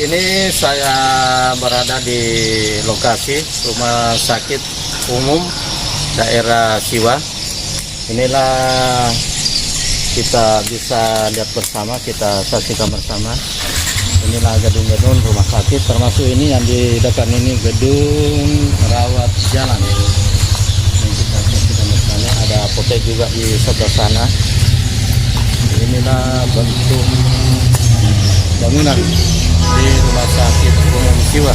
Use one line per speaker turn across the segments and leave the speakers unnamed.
ini saya berada di lokasi Rumah Sakit Umum Daerah Siwa. Inilah kita bisa lihat bersama, kita saksikan bersama. Inilah gedung-gedung rumah sakit, termasuk ini yang di depan ini gedung rawat jalan. Yang kita saksikan bersama, ada apotek juga di sebelah sana. Inilah bentuk bangunan di Rumah Sakit Umum Siwa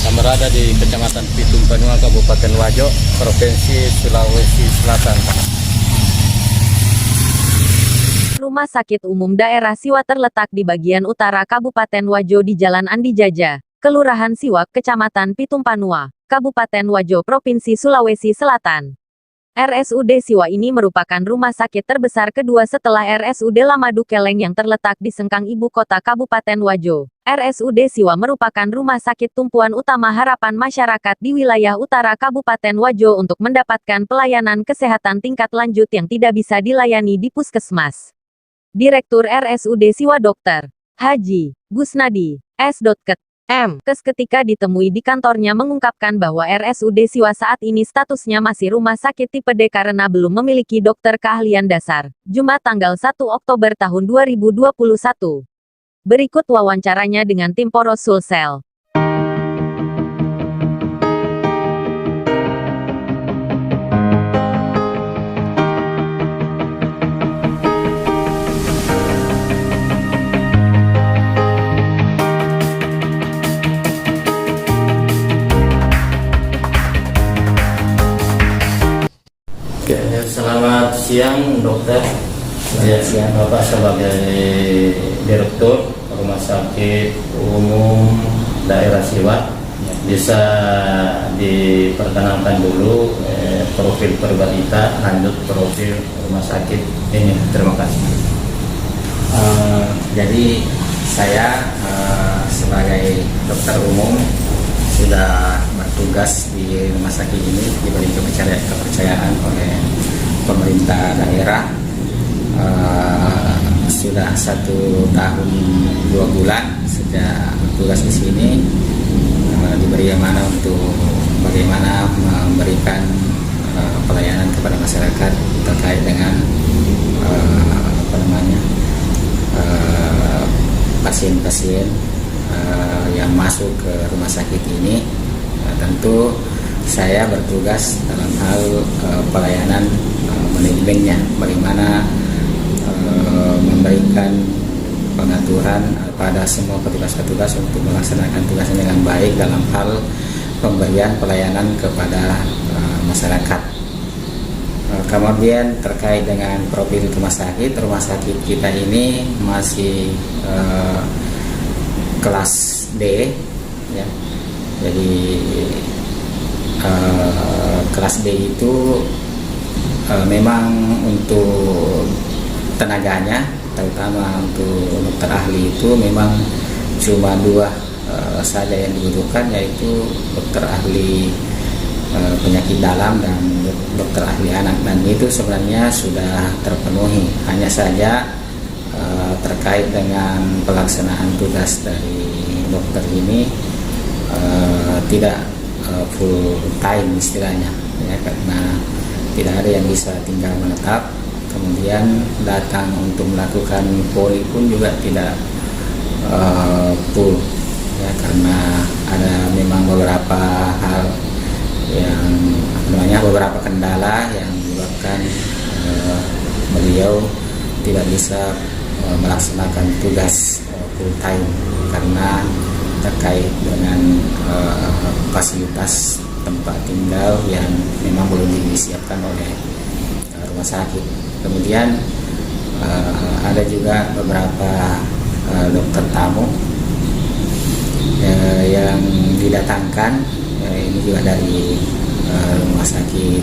yang berada di Kecamatan Pitung Panua, Kabupaten Wajo, Provinsi Sulawesi Selatan.
Rumah Sakit Umum Daerah Siwa terletak di bagian utara Kabupaten Wajo di Jalan Andi Jaja, Kelurahan Siwa, Kecamatan Pitung Panua, Kabupaten Wajo, Provinsi Sulawesi Selatan. RSUD Siwa ini merupakan rumah sakit terbesar kedua setelah RSUD Lamadu Keleng yang terletak di Sengkang, ibu kota Kabupaten Wajo. RSUD Siwa merupakan rumah sakit tumpuan utama harapan masyarakat di wilayah utara Kabupaten Wajo untuk mendapatkan pelayanan kesehatan tingkat lanjut yang tidak bisa dilayani di puskesmas. Direktur RSUD Siwa Dr. Haji Gusnadi S. Ket. M. Kes ketika ditemui di kantornya mengungkapkan bahwa RSUD Siwa saat ini statusnya masih rumah sakit tipe D karena belum memiliki dokter keahlian dasar. Jumat tanggal 1 Oktober tahun 2021. Berikut wawancaranya dengan tim Poros Sulsel.
Selamat siang dokter.
Selamat siang.
Bapak sebagai Direktur Rumah Sakit Umum Daerah Siwa, bisa diperkenalkan dulu profil Perbarita, lanjut profil rumah sakit ini. Terima kasih.
Jadi saya sebagai dokter umum sudah bertugas di rumah sakit ini, diberi kepercayaan oleh pemerintah daerah. Sudah 1 tahun 2 bulan sejak bertugas di sini, diberi amanah untuk bagaimana memberikan pelayanan kepada masyarakat terkait dengan pasien-pasien yang masuk ke rumah sakit ini. Tentu saya bertugas dalam hal pelayanan manajemennya, bagaimana memberikan pengaturan pada semua petugas-petugas untuk melaksanakan tugasnya dengan baik dalam hal pemberian pelayanan kepada masyarakat. Kemudian terkait dengan profil rumah sakit kita ini masih kelas D, ya. Jadi kelas D itu memang untuk tenaganya, terutama untuk dokter ahli itu memang cuma 2 saja yang dibutuhkan, yaitu dokter ahli penyakit dalam dan dokter ahli anak, dan itu sebenarnya sudah terpenuhi. Hanya saja terkait dengan pelaksanaan tugas dari dokter ini tidak full time istilahnya, ya, karena tidak ada yang bisa tinggal menetap. Kemudian datang untuk melakukan poli pun juga tidak full, ya, karena ada memang beberapa hal yang beberapa kendala yang menyebabkan beliau tidak bisa melaksanakan tugas full time karena terkait dengan fasilitas tempat tinggal yang memang belum disiapkan oleh rumah sakit. Kemudian ada juga beberapa dokter tamu yang didatangkan, ini juga dari rumah sakit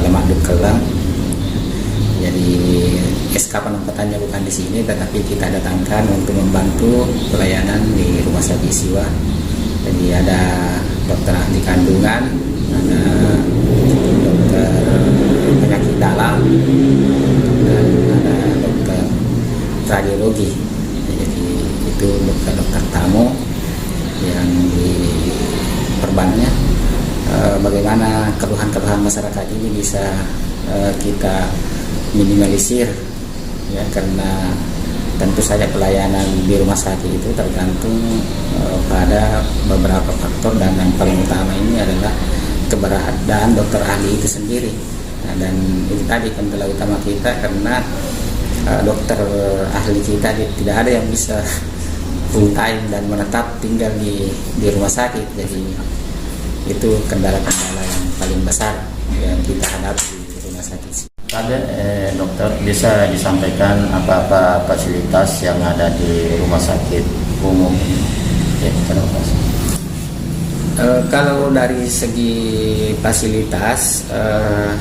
Lamadu Keleng. Jadi SK penempatannya bukan di sini, tetapi kita datangkan untuk membantu pelayanan di rumah sakit Siwa. Jadi ada dokter ahli kandungan, ada dokter penyakit dalam, dan ada dokter radiologi. Jadi yaitu dokter-dokter tamu yang diperbanyak. Bagaimana keluhan-keluhan masyarakat ini bisa kita minimalisir, ya, karena tentu saja pelayanan di rumah sakit itu tergantung pada beberapa faktor, dan yang paling utama ini adalah keberadaan dokter ahli itu sendiri. Nah, dan itu tadi kendala utama kita, karena dokter ahli kita tidak ada yang bisa full time dan menetap tinggal di rumah sakit. Jadi itu kendala-kendala yang paling besar yang kita hadapi di rumah sakit.
Tadi dokter bisa disampaikan apa-apa fasilitas yang ada di rumah sakit umum? Ya, terima kasih.
Kalau dari segi fasilitas,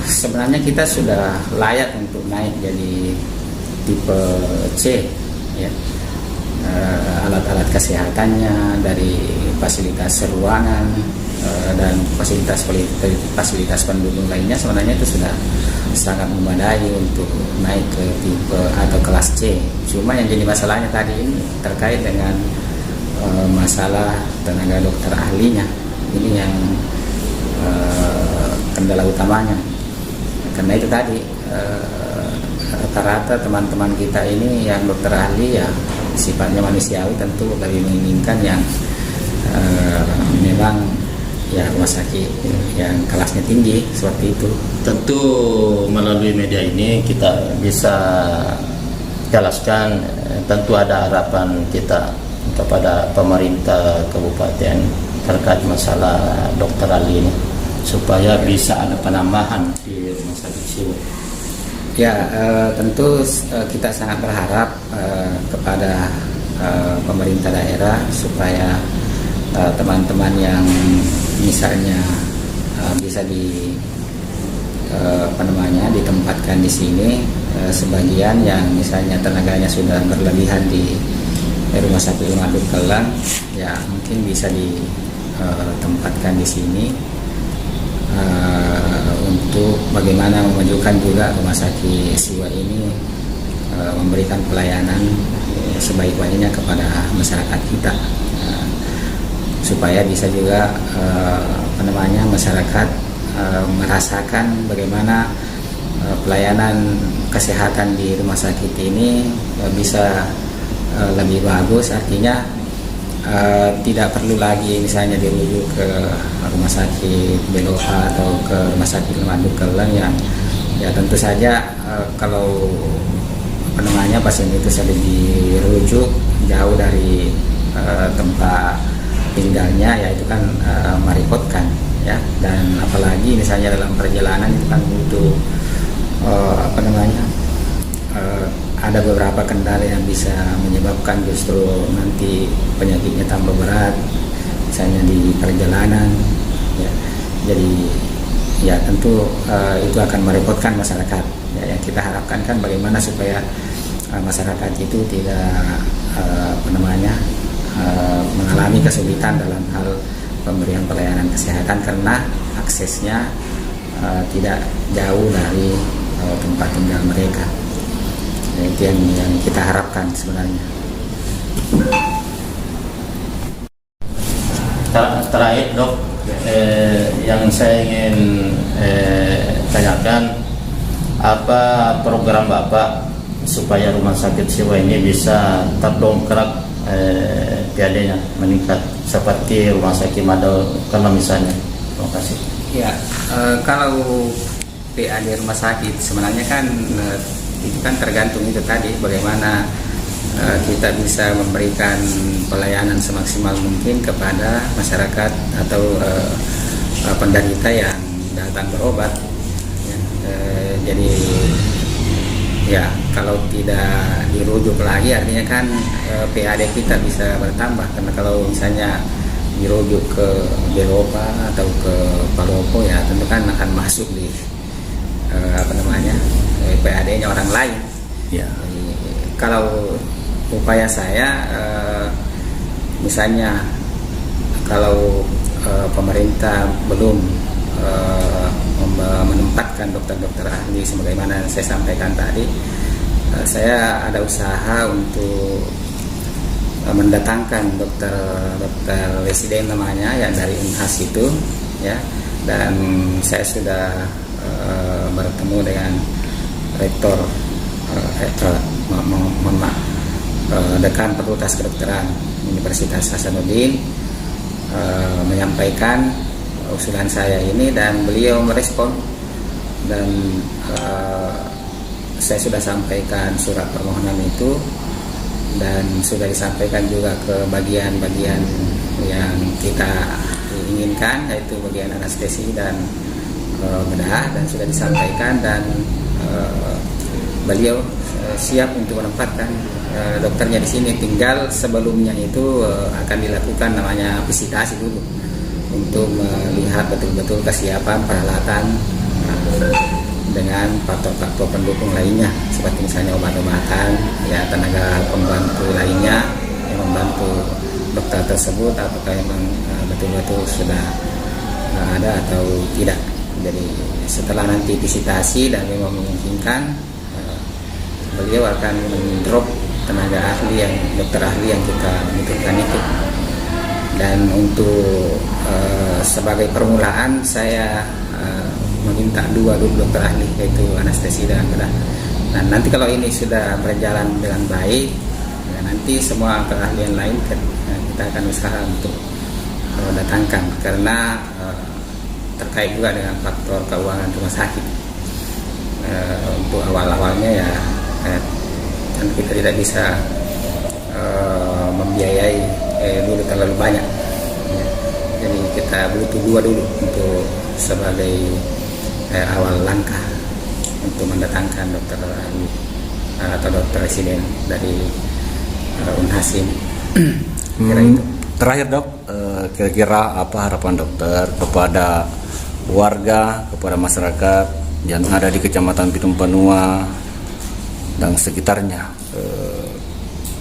sebenarnya kita sudah layak untuk naik jadi tipe C, ya. Alat-alat kesehatannya, dari fasilitas ruangan dan fasilitas pendukung lainnya sebenarnya itu sudah sangat memadai untuk naik ke tipe atau kelas C. Cuma yang jadi masalahnya tadi ini terkait dengan masalah tenaga dokter ahlinya. Ini yang kendala utamanya. Karena itu tadi rata-rata teman-teman kita ini yang dokter ahli ya sifatnya manusiawi, tentu lebih menginginkan yang memang ya rumah sakit yang kelasnya tinggi seperti itu.
Tentu melalui media ini kita bisa jelaskan, tentu ada harapan kita kepada pemerintah kabupaten terkait masalah dokter ahli ini supaya bisa ada penambahan di rumah sakit Siwa.
Ya, tentu kita sangat berharap kepada pemerintah daerah supaya teman-teman yang misalnya bisa ditempatkan di sini, sebagian yang misalnya tenaganya sudah berlebihan di rumah sakit Waduk Kelang, ya mungkin bisa ditempatkan di sini untuk bagaimana memajukan juga rumah sakit Siwa ini memberikan pelayanan sebaik-baiknya kepada masyarakat kita, supaya bisa juga masyarakat merasakan bagaimana pelayanan kesehatan di rumah sakit ini bisa lebih bagus. Artinya tidak perlu lagi misalnya dirujuk ke rumah sakit Beloha atau ke rumah sakit Waduk Kelang yang ya tentu saja kalau pasien itu sudah dirujuk jauh dari tempat tinggalnya, ya itu kan merepotkan, ya. Dan apalagi misalnya dalam perjalanan itu kan butuh ada beberapa kendala yang bisa menyebabkan justru nanti penyakitnya tambah berat, misalnya di perjalanan, ya. Jadi ya tentu itu akan merepotkan masyarakat, ya. Yang kita harapkan kan bagaimana supaya masyarakat itu tidak mengalami kesulitan dalam hal pemberian pelayanan kesehatan karena aksesnya tidak jauh dari tempat tinggal mereka. Itu yang kita harapkan sebenarnya.
Terakhir dok, yang saya ingin tanyakan, apa program Bapak supaya rumah sakit Siwa ini bisa terdongkrak PAD-nya meningkat seperti rumah sakit Mado Kelang misalnya? Terima kasih.
Ya, kalau PAD rumah sakit sebenarnya kan itu kan tergantung itu tadi bagaimana kita bisa memberikan pelayanan semaksimal mungkin kepada masyarakat atau penderita yang datang berobat, ya. Jadi ya kalau tidak dirujuk lagi artinya kan PAD kita bisa bertambah, karena kalau misalnya dirujuk ke Belopa atau ke Palopo ya tentu kan akan masuk di PAD-nya orang lain.
Ya.
Jadi, kalau upaya saya misalnya kalau pemerintah belum menempatkan dokter-dokter ahli sebagaimana saya sampaikan tadi, saya ada usaha untuk mendatangkan dokter residen namanya yang dari Unhas itu, ya, dan saya sudah bertemu dengan rektor dekan Fakultas Kedokteran Universitas Hasanuddin, menyampaikan usulan saya ini, dan beliau merespon, dan saya sudah sampaikan surat permohonan itu, dan sudah disampaikan juga ke bagian-bagian yang kita inginkan, yaitu bagian anestesi dan bedah, dan sudah disampaikan, dan beliau siap untuk menempatkan dokternya di sini. Tinggal sebelumnya itu akan dilakukan namanya visitasi dulu untuk melihat betul-betul kesiapan peralatan dengan faktor-faktor pendukung lainnya, seperti misalnya obat-obatan, ya, tenaga pembantu lainnya yang membantu dokter tersebut, apakah memang betul-betul sudah ada atau tidak. Jadi setelah nanti visitasi dan memang memungkinkan, beliau akan mendrop tenaga ahli dokter ahli yang kita butuhkan itu. Dan untuk sebagai permulaan saya meminta 2 dulu dokter ahli, yaitu anestesi dan bedah. Dan nanti kalau ini sudah berjalan dengan baik, ya, nanti semua keahlian lain kita akan usaha untuk datangkan, karena terkait juga dengan faktor keuangan rumah sakit. Untuk awal-awalnya ya kan kita tidak bisa membiayai dulu terlalu banyak, ya. Jadi kita butuh 2 dulu untuk sebagai awal langkah untuk mendatangkan dokter ahli atau dokter residen dari Unhas ini. Kira itu.
Terakhir dok, kira-kira apa harapan dokter kepada warga, kepada masyarakat yang ada di Kecamatan Pitumpanua dan sekitarnya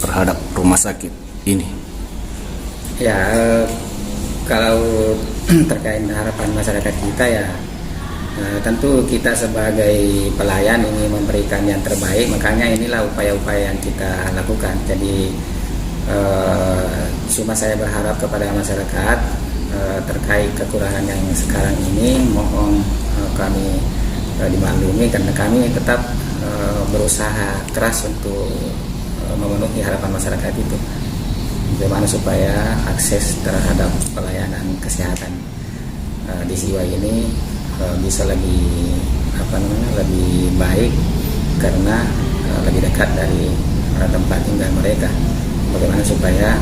terhadap rumah sakit ini?
Ya, kalau terkait harapan masyarakat kita, ya, tentu kita sebagai pelayan ingin memberikan yang terbaik, makanya inilah upaya-upaya yang kita lakukan. Jadi cuma saya berharap kepada masyarakat terkait kekurangan yang sekarang ini, mohon kami dimaklumi, karena kami tetap berusaha keras untuk memenuhi harapan masyarakat itu, bagaimana supaya akses terhadap pelayanan kesehatan di Siwa ini bisa lebih lebih baik, karena lebih dekat dari tempat tinggal mereka. Bagaimana supaya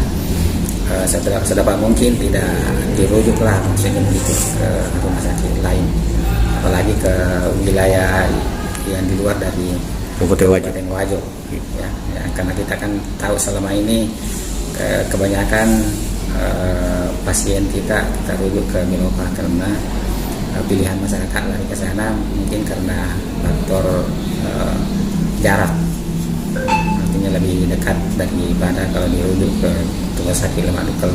sedapat mungkin tidak dirujuklah, maksudnya begitu, ke rumah sakit lain, apalagi ke wilayah yang di luar dari Kabupaten Wajo, ya, karena kita kan tahu selama ini kebanyakan pasien kita rujuk ke Milopa karena pilihan masyarakat lari ke sana, mungkin karena faktor jarak, artinya lebih dekat daripada kalau dirujuk ke rumah sakit Lemak Dukel.